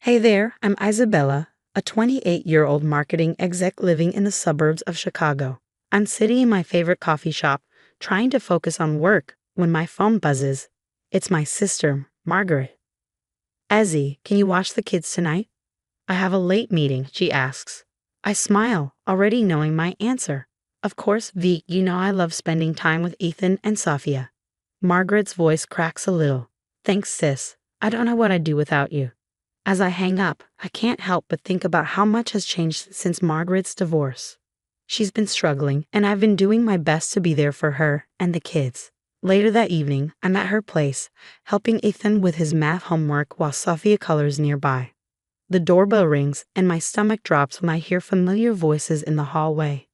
Hey there, I'm Isabella, a 28-year-old marketing exec living in the suburbs of Chicago. I'm sitting in my favorite coffee shop, trying to focus on work, when my phone buzzes. It's my sister, Margaret. Ezzy, can you watch the kids tonight? I have a late meeting, she asks. I smile, already knowing my answer. Of course, V, you know I love spending time with Ethan and Sophia. Margaret's voice cracks a little. Thanks, sis. I don't know what I'd do without you. As I hang up, I can't help but think about how much has changed since Margaret's divorce. She's been struggling, and I've been doing my best to be there for her and the kids. Later that evening, I'm at her place, helping Ethan with his math homework while Sophia colors nearby. The doorbell rings, and my stomach drops when I hear familiar voices in the hallway.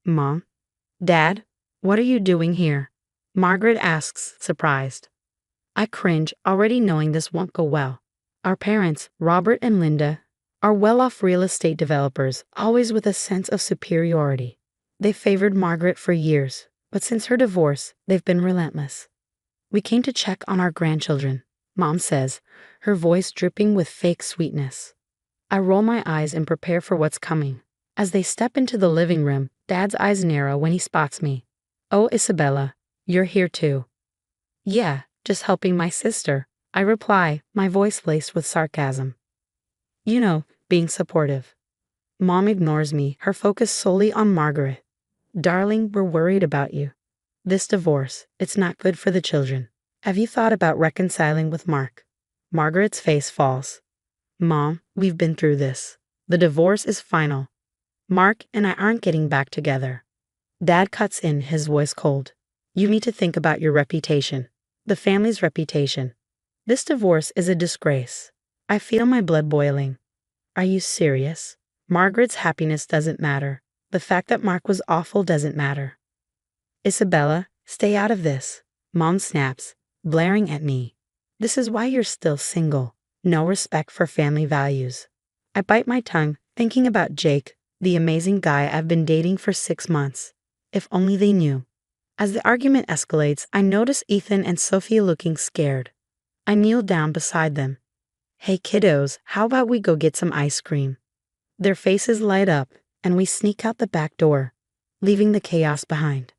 Mom? Dad? What are you doing here? Margaret asks, surprised. I cringe, already knowing this won't go well. Our parents, Robert and Linda, are well-off real estate developers, always with a sense of superiority. They favored Margaret for years, but since her divorce, they've been relentless. We came to check on our grandchildren, Mom says, her voice dripping with fake sweetness. I roll my eyes and prepare for what's coming. As they step into the living room, Dad's eyes narrow when he spots me. Oh, Isabella, you're here too. Yeah, just helping my sister, I reply, my voice laced with sarcasm. You know, being supportive. Mom ignores me, her focus solely on Margaret. Darling, we're worried about you. This divorce, it's not good for the children. Have you thought about reconciling with Mark? Margaret's face falls. Mom, we've been through this. The divorce is final. Mark and I aren't getting back together. Dad cuts in, his voice cold. You need to think about your reputation. The family's reputation. This divorce is a disgrace. I feel my blood boiling. Are you serious? Margaret's happiness doesn't matter. The fact that Mark was awful doesn't matter. Isabella, stay out of this. Mom snaps, blaring at me. This is why you're still single. No respect for family values. I bite my tongue, thinking about Jake, the amazing guy I've been dating for 6 months. If only they knew. As the argument escalates, I notice Ethan and Sophia looking scared. I kneel down beside them. Hey kiddos, how about we go get some ice cream? Their faces light up, and we sneak out the back door, leaving the chaos behind.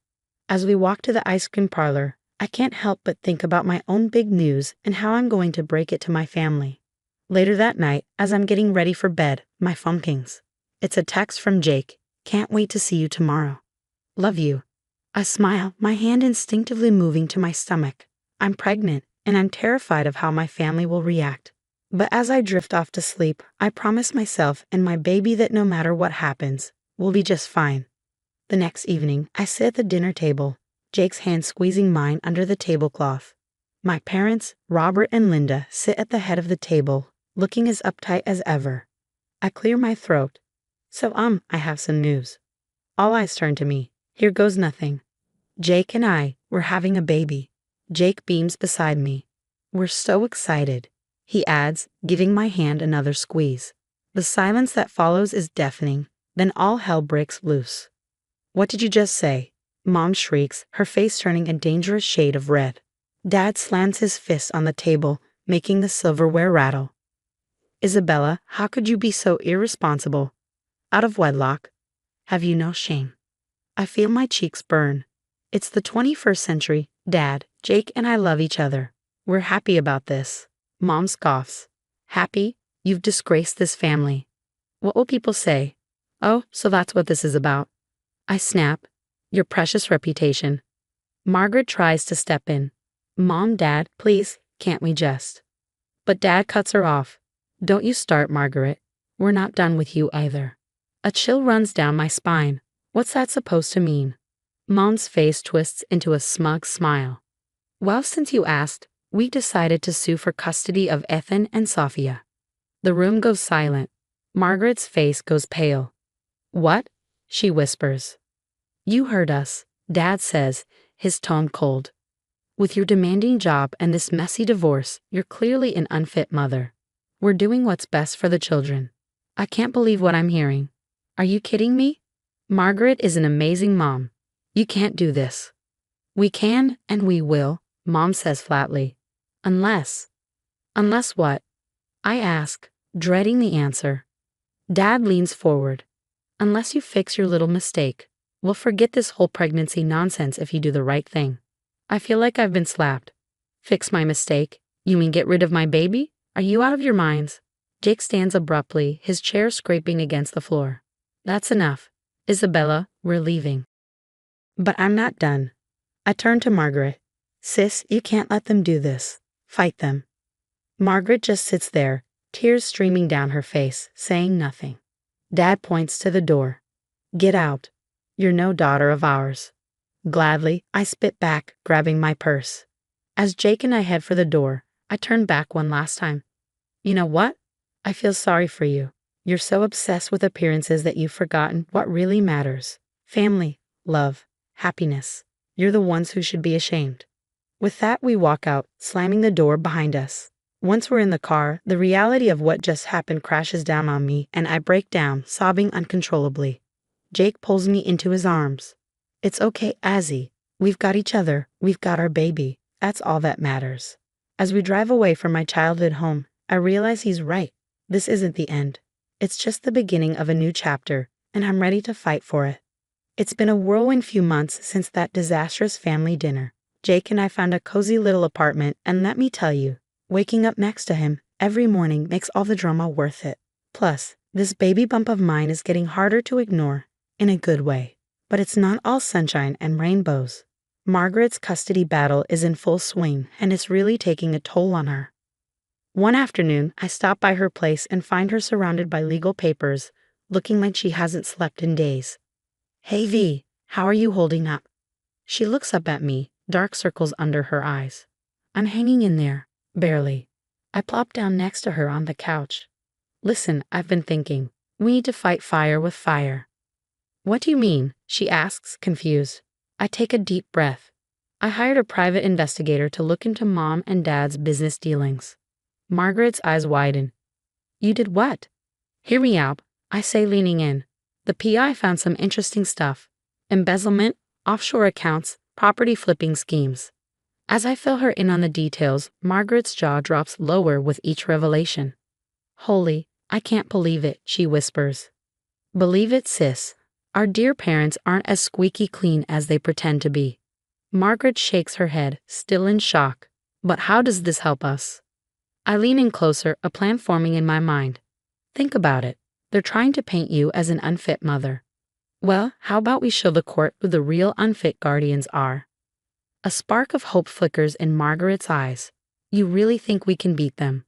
As we walk to the ice cream parlor, I can't help but think about my own big news and how I'm going to break it to my family. Later that night, as I'm getting ready for bed, my phone pings. It's a text from Jake. Can't wait to see you tomorrow. Love you. I smile, my hand instinctively moving to my stomach. I'm pregnant, and I'm terrified of how my family will react. But as I drift off to sleep, I promise myself and my baby that no matter what happens, we'll be just fine. The next evening, I sit at the dinner table, Jake's hand squeezing mine under the tablecloth. My parents, Robert and Linda, sit at the head of the table, looking as uptight as ever. I clear my throat. So, I have some news. All eyes turn to me. Here goes nothing. Jake and we're having a baby. Jake beams beside me. We're so excited, he adds, giving my hand another squeeze. The silence that follows is deafening, then all hell breaks loose. What did you just say? Mom shrieks, her face turning a dangerous shade of red. Dad slams his fist on the table, making the silverware rattle. Isabella, how could you be so irresponsible? Out of wedlock. Have you no shame? I feel my cheeks burn. It's the 21st century, Dad. Jake and I love each other. We're happy about this. Mom scoffs. Happy? You've disgraced this family. What will people say? Oh, so that's what this is about. I snap. Your precious reputation. Margaret tries to step in. Mom, Dad, please, can't we just? But Dad cuts her off. Don't you start, Margaret. We're not done with you either. A chill runs down my spine. What's that supposed to mean? Mom's face twists into a smug smile. Well, since you asked, we decided to sue for custody of Ethan and Sophia. The room goes silent. Margaret's face goes pale. What? She whispers. You heard us, Dad says, his tone cold. With your demanding job and this messy divorce, you're clearly an unfit mother. We're doing what's best for the children. I can't believe what I'm hearing. Are you kidding me? Margaret is an amazing mom. You can't do this. We can and we will, Mom says flatly. Unless what? I ask, dreading the answer. Dad leans forward. Unless you fix your little mistake, we'll forget this whole pregnancy nonsense if you do the right thing. I feel like I've been slapped. Fix my mistake? You mean get rid of my baby? Are you out of your minds? Jake stands abruptly, his chair scraping against the floor. That's enough. Isabella, we're leaving. But I'm not done. I turn to Margaret. Sis, you can't let them do this. Fight them. Margaret just sits there, tears streaming down her face, saying nothing. Dad points to the door. Get out. You're no daughter of ours. Gladly, I spit back, grabbing my purse. As Jake and I head for the door, I turn back one last time. You know what? I feel sorry for you. You're so obsessed with appearances that you've forgotten what really matters. Family, love, happiness. You're the ones who should be ashamed. With that, we walk out, slamming the door behind us. Once we're in the car, the reality of what just happened crashes down on me, and I break down, sobbing uncontrollably. Jake pulls me into his arms. It's okay, Azzy. We've got each other. We've got our baby. That's all that matters. As we drive away from my childhood home, I realize he's right. This isn't the end. It's just the beginning of a new chapter, and I'm ready to fight for it. It's been a whirlwind few months since that disastrous family dinner. Jake and I found a cozy little apartment, and let me tell you, waking up next to him every morning makes all the drama worth it. Plus, this baby bump of mine is getting harder to ignore, in a good way. But it's not all sunshine and rainbows. Margaret's custody battle is in full swing, and it's really taking a toll on her. One afternoon, I stop by her place and find her surrounded by legal papers, looking like she hasn't slept in days. Hey V, how are you holding up? She looks up at me, dark circles under her eyes. I'm hanging in there, barely. I plop down next to her on the couch. Listen, I've been thinking. We need to fight fire with fire. What do you mean? She asks, confused. I take a deep breath. I hired a private investigator to look into Mom and Dad's business dealings. Margaret's eyes widen. You did what? Hear me out, I say, leaning in. The PI found some interesting stuff. Embezzlement, offshore accounts, property flipping schemes. As I fill her in on the details, Margaret's jaw drops lower with each revelation. Holy, I can't believe it, she whispers. Believe it, sis. Our dear parents aren't as squeaky clean as they pretend to be. Margaret shakes her head, still in shock. But how does this help us? I lean in closer, a plan forming in my mind. Think about it. They're trying to paint you as an unfit mother. Well, how about we show the court who the real unfit guardians are? A spark of hope flickers in Margaret's eyes. You really think we can beat them?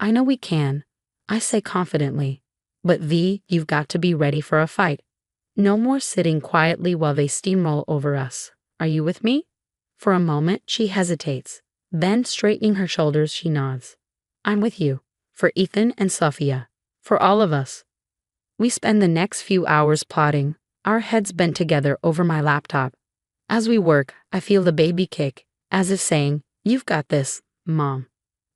I know we can, I say confidently. But V, you've got to be ready for a fight. No more sitting quietly while they steamroll over us. Are you with me? For a moment, she hesitates. Then, straightening her shoulders, she nods. I'm with you. For Ethan and Sophia. For all of us. We spend the next few hours plotting, our heads bent together over my laptop. As we work, I feel the baby kick, as if saying, You've got this, Mom.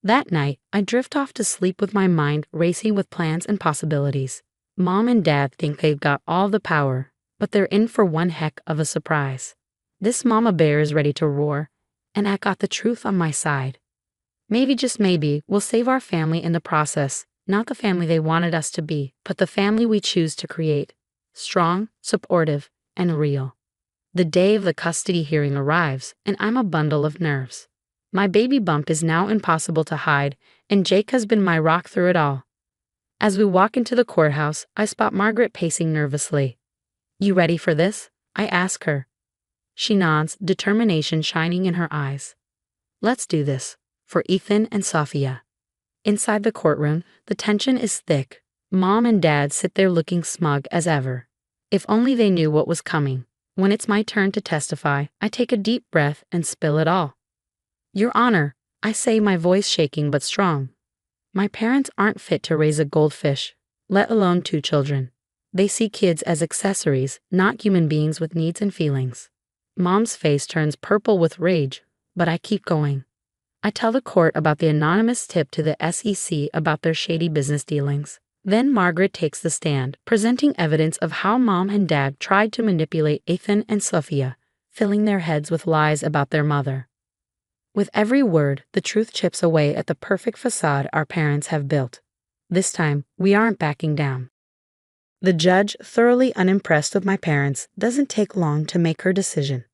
That night, I drift off to sleep with my mind racing with plans and possibilities. Mom and Dad think they've got all the power, but they're in for one heck of a surprise. This mama bear is ready to roar, and I got the truth on my side. Maybe, just maybe, we'll save our family in the process, not the family they wanted us to be, but the family we choose to create. Strong, supportive, and real. The day of the custody hearing arrives, and I'm a bundle of nerves. My baby bump is now impossible to hide, and Jake has been my rock through it all. As we walk into the courthouse, I spot Margaret pacing nervously. You ready for this? I ask her. She nods, determination shining in her eyes. Let's do this. For Ethan and Sophia. Inside the courtroom, the tension is thick. Mom and Dad sit there looking smug as ever. If only they knew what was coming. When it's my turn to testify, I take a deep breath and spill it all. Your Honor, I say, my voice shaking but strong. My parents aren't fit to raise a goldfish, let alone 2 children. They see kids as accessories, not human beings with needs and feelings. Mom's face turns purple with rage, but I keep going. I tell the court about the anonymous tip to the SEC about their shady business dealings. Then Margaret takes the stand, presenting evidence of how Mom and Dad tried to manipulate Ethan and Sophia, filling their heads with lies about their mother. With every word, the truth chips away at the perfect facade our parents have built. This time, we aren't backing down. The judge, thoroughly unimpressed with my parents, doesn't take long to make her decision.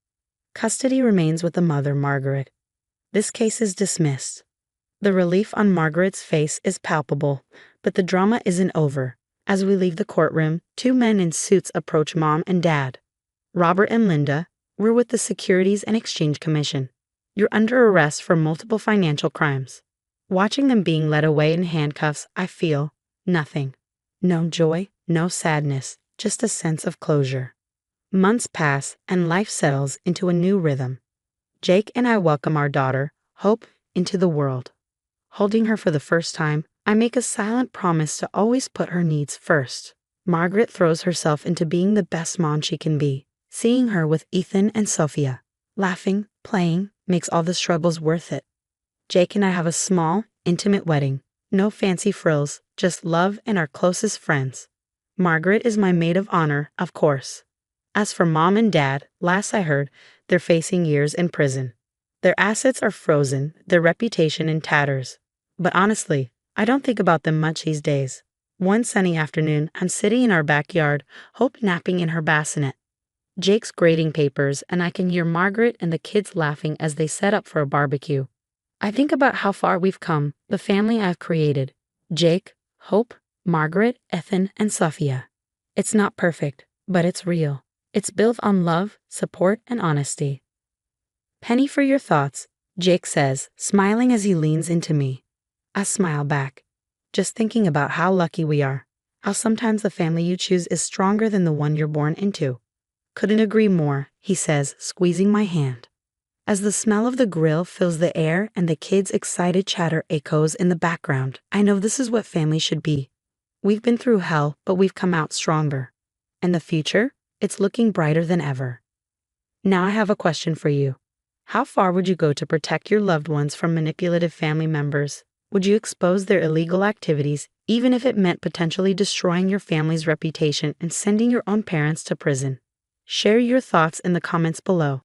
Custody remains with the mother, Margaret. This case is dismissed. The relief on Margaret's face is palpable, but the drama isn't over. As we leave the courtroom, two men in suits approach Mom and Dad. Robert and Linda, we're with the Securities and Exchange Commission. You're under arrest for multiple financial crimes. Watching them being led away in handcuffs, I feel nothing. No joy, no sadness, just a sense of closure. Months pass and life settles into a new rhythm. Jake and I welcome our daughter, Hope, into the world. Holding her for the first time, I make a silent promise to always put her needs first. Margaret throws herself into being the best mom she can be. Seeing her with Ethan and Sophia, laughing, playing, makes all the struggles worth it. Jake and I have a small, intimate wedding. No fancy frills, just love and our closest friends. Margaret is my maid of honor, of course. As for Mom and Dad, last I heard, they're facing years in prison. Their assets are frozen, their reputation in tatters. But honestly, I don't think about them much these days. One sunny afternoon, I'm sitting in our backyard, Hope napping in her bassinet. Jake's grading papers, and I can hear Margaret and the kids laughing as they set up for a barbecue. I think about how far we've come, the family I've created. Jake, Hope, Margaret, Ethan, and Sophia. It's not perfect, but it's real. It's built on love, support, and honesty. Penny for your thoughts, Jake says, smiling as he leans into me. I smile back, just thinking about how lucky we are, how sometimes the family you choose is stronger than the one you're born into. Couldn't agree more, he says, squeezing my hand. As the smell of the grill fills the air and the kids' excited chatter echoes in the background, I know this is what family should be. We've been through hell, but we've come out stronger. And the future? It's looking brighter than ever. Now I have a question for you. How far would you go to protect your loved ones from manipulative family members? Would you expose their illegal activities, even if it meant potentially destroying your family's reputation and sending your own parents to prison? Share your thoughts in the comments below.